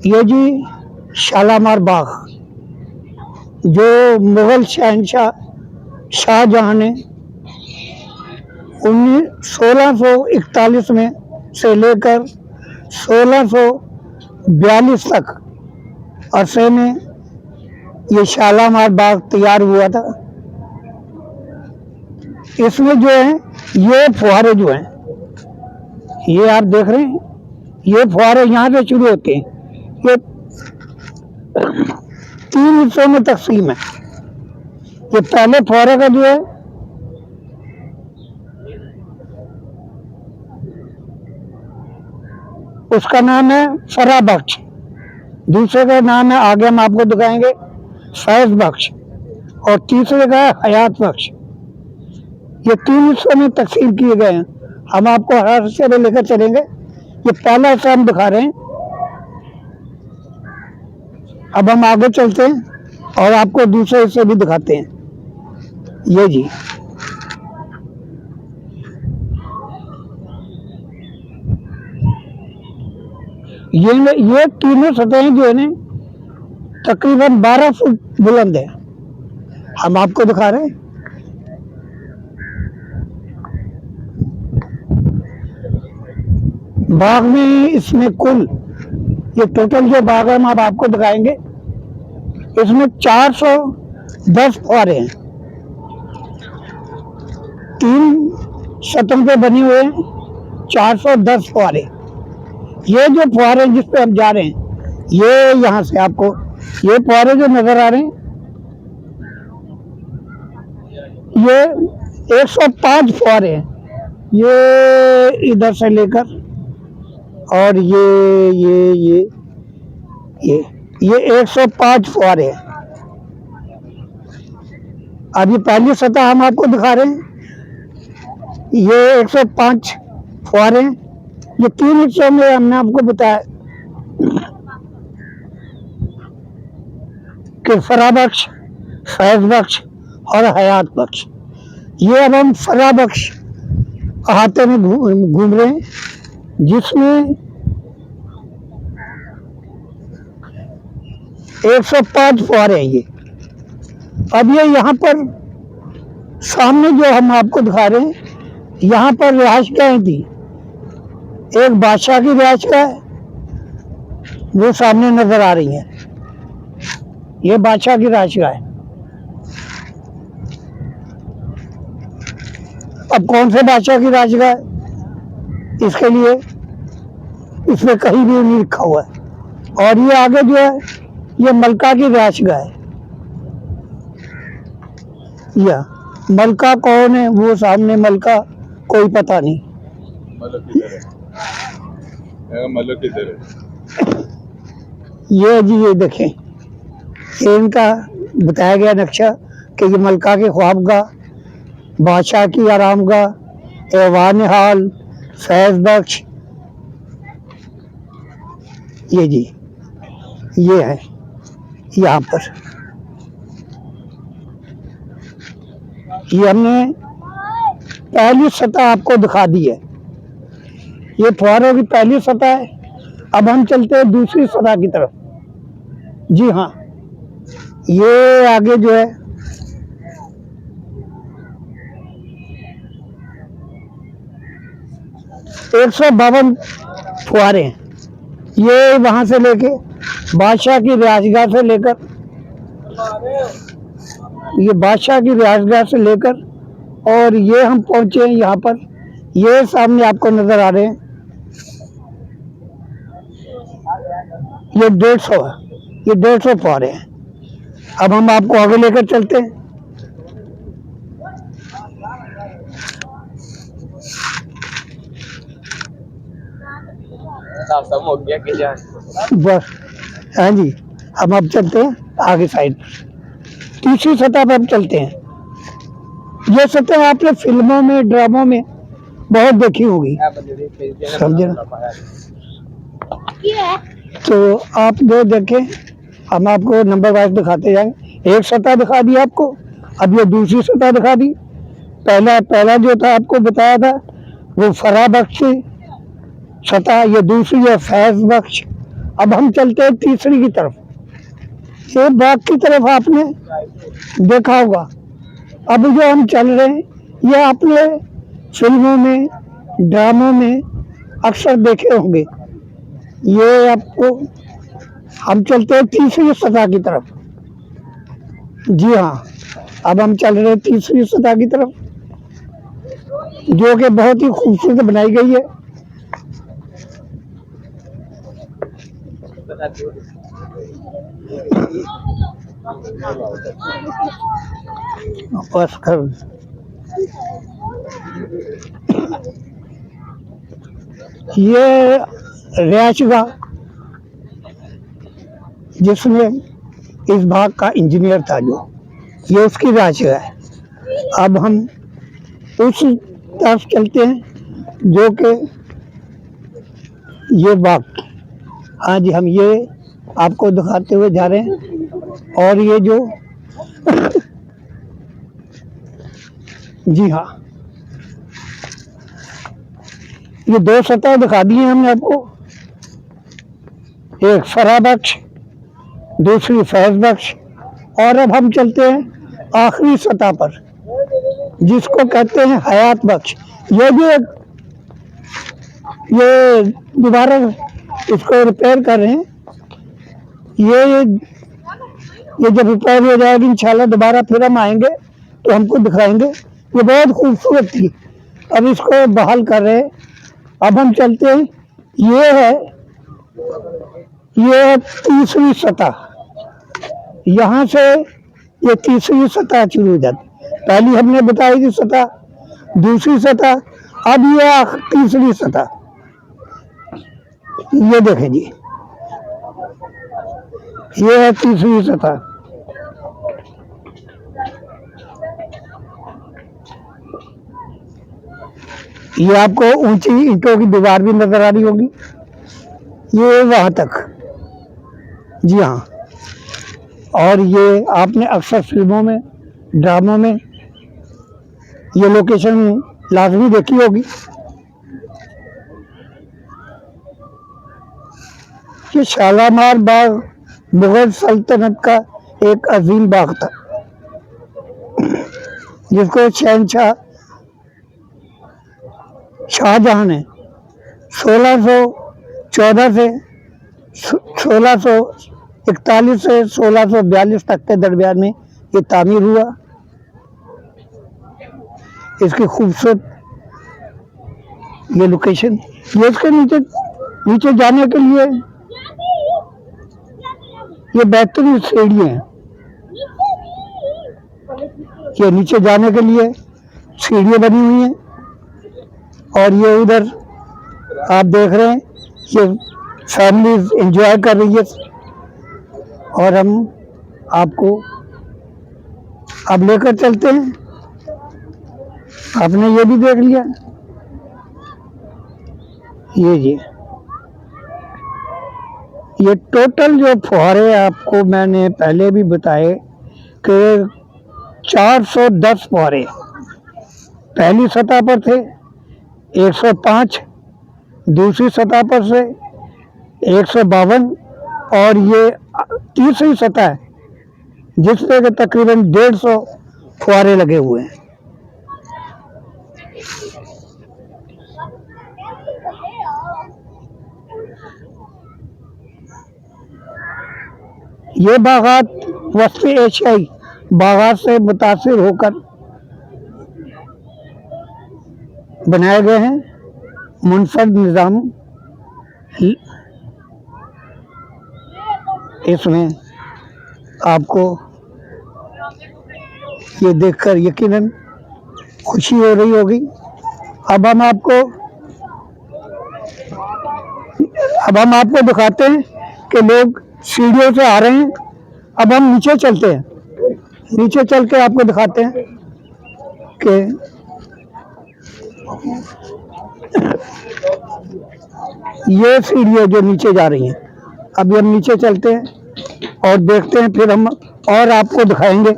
ये जी शालामार बाग, जो मुगल शहनशाह शाहजहां ने 1641 में से लेकर 1642 तक अरसे में ये शालामार बाग तैयार हुआ था। इसमें जो है ये फुहारे जो हैं, ये आप देख रहे हैं, ये फुहारे यहाँ से शुरू होते हैं। ये 3 हिस्सों में तकसीम है। ये पहले फुहारे का जो है उसका नाम है फरा बख्श, दूसरे का नाम है, आगे हम आपको दिखाएंगे, फैज बख्श, और तीसरे का है हयात बख्श। ये 3 हिस्सों में तकसीम किए गए हैं। हम आपको हर हिस्से में लेकर चलेंगे। ये पहला हिस्सा हम दिखा रहे हैं। अब हम आगे चलते हैं और आपको दूसरे हिस्से भी दिखाते हैं। ये जी ये तीनों सतहें जो है ना तकरीबन 12 फुट बुलंद है। हम आपको दिखा रहे हैं। बाग में इसमें कुल ये टोटल जो बाग है हम अब आपको दिखाएंगे। इसमें 410 फुहारे हैं, 3 शतों पे बने हुए हैं, 410 फुहारे। ये जो फुहारे जिस पे हम जा रहे हैं, ये यहाँ से आपको ये फुहारे जो नजर आ रहे हैं, ये 105 फुहारे हैं। ये इधर से लेकर और ये 105 फुहारे हैं। अब ये पहली सतह हम आपको दिखा रहे हैं। ये 105 फुहारे हैं। ये 3 हिस्सों में हमने आपको बताया कि फरा बख्श, फैज बख्श और हयात बख्श। ये अब हम फरा बख्श अहाते में घूम रहे हैं, जिसमें 105 फुहारे हैं। ये अब ये यहाँ पर सामने जो हम आपको दिखा रहे हैं, यहाँ पर रिहाइशगाहें थी। एक बादशाह की रिहाइशगाह है, वो सामने नजर आ रही है। ये बादशाह की रिहाइशगाह है। अब कौन से बादशाह की रिहाइशगाह है, इसके लिए इसमें कहीं भी नहीं लिखा हुआ है। और ये आगे जो है ये मलका की रिहाइशगाह है। या मलका कौन है, वो सामने मलका कोई पता नहीं। मलक किधर है? ये जी ये देखें, ये इनका बताया गया नक्शा कि ये मलका के ख्वाबगाह, बादशाह की आरामगाह, ऐवान हाल, फैज बख्श, ये जी ये है यहाँ पर। ये हमने पहली सतह आपको दिखा दी है। ये फुहारों की पहली सतह है। अब हम चलते हैं दूसरी सतह की तरफ। जी हाँ, ये आगे जो है एक 152 फुहारे हैं। ये वहां से लेके बादशाह की रिहाइशगाह से लेकर, ये बादशाह की रिहाइशगाह से लेकर और ये हम पहुंचे हैं यहाँ पर। ये सामने आपको नजर आ रहे हैं, ये 150 है। ये 150 फुहारे हैं। अब हम आपको आगे लेकर चलते हैं। हो गया कि जान? बस हाँ जी, हम अब चलते हैं आगे साइड। तीसरी सतह पर हम चलते हैं। ये सतह आपने फिल्मों में, ड्रामों में बहुत देखी होगी, समझे ना? तो आप जो देखें, हम आपको नंबर वाइज दिखाते जाएंगे। एक सतह दिखा दी आपको, अब ये दूसरी सतह दिखा दी। पहला जो था आपको बताया था वो फरा बख्श सतह, ये दूसरी है फैज बख्श, अब हम चलते हैं तीसरी की तरफ। ये बाग की तरफ आपने देखा होगा। अब जो हम चल रहे हैं ये आपने फिल्मों में, ड्रामों में अक्सर देखे होंगे। ये आपको, हम चलते हैं तीसरी सतह की तरफ। जी हाँ, अब हम चल रहे हैं तीसरी सतह की तरफ, जो कि बहुत ही खूबसूरत बनाई गई है। बस कर, ये रिहायशगाह जिसमें इस भाग का इंजीनियर था, जो ये उसकी रिहायशगाह है। अब हम उस तरफ चलते हैं जो कि ये बाग, आज हम ये आपको दिखाते हुए जा रहे हैं। और ये जो जी हाँ, ये दो सतह दिखा दी हैं हमने आपको, एक फराह बख्श, दूसरी फैज बख्श। और अब हम चलते हैं आखिरी सतह पर, जिसको कहते हैं हयात बख्श। ये भी ये दोबारा इसको रिपेयर कर रहे हैं। ये जब रिपेयर हो जाएगी इंशाल्लाह दोबारा फिर हम आएंगे तो हमको दिखाएंगे। ये बहुत खूबसूरत थी, अब इसको बहाल कर रहे हैं। अब हम चलते हैं, ये है तीसरी सतह। यहाँ से ये तीसरी सतह शुरू हो जाती। पहली हमने बताई थी सतह, दूसरी सतह, अब ये तीसरी सतह। ये देखें जी, ये है तीसरी सतह। ये आपको ऊंची ईंटों की दीवार भी नजर आ रही होगी, ये वहां तक। जी हाँ, और ये आपने अक्सर फिल्मों में, ड्रामों में ये लोकेशन लाजमी देखी होगी। ये शालामार बाग मुगल सल्तनत का एक अजीम बाग था, जिसको शहनशाह शाहजहां ने 1614 से 1641 से 1642 तक के दरमियान में ये तामीर हुआ। इसकी खूबसूरत ये लोकेशन, ये इसके नीचे जाने के लिए ये बेहतरीन सीढ़ियाँ हैं। ये नीचे जाने के लिए सीढ़ियाँ बनी हुई हैं। और ये उधर आप देख रहे हैं, ये फैमिली एंजॉय कर रही है। और हम आपको अब लेकर चलते हैं। आपने ये भी देख लिया, ये टोटल जो फुहारे आपको मैंने पहले भी बताए कि 410 फुहारे पहली सतह पर थे, 105 दूसरी सतह पर से 152, और ये तीसरी सतह है जिसमें के तकरीबन 150 फुहारे लगे हुए हैं। ये बागात वस्ती एशियाई बागात से मुतासिर होकर बनाए गए हैं। मुनफरद निज़ाम, इसमें आपको ये देखकर यकीनन खुशी हो रही होगी। अब हम आपको दिखाते हैं कि लोग सीढ़ियों से आ रहे हैं। अब हम नीचे चलते हैं, नीचे चल के आपको दिखाते हैं कि ये सीढ़ियाँ जो नीचे जा रही हैं। अभी हम नीचे चलते हैं और देखते हैं, फिर हम और आपको दिखाएंगे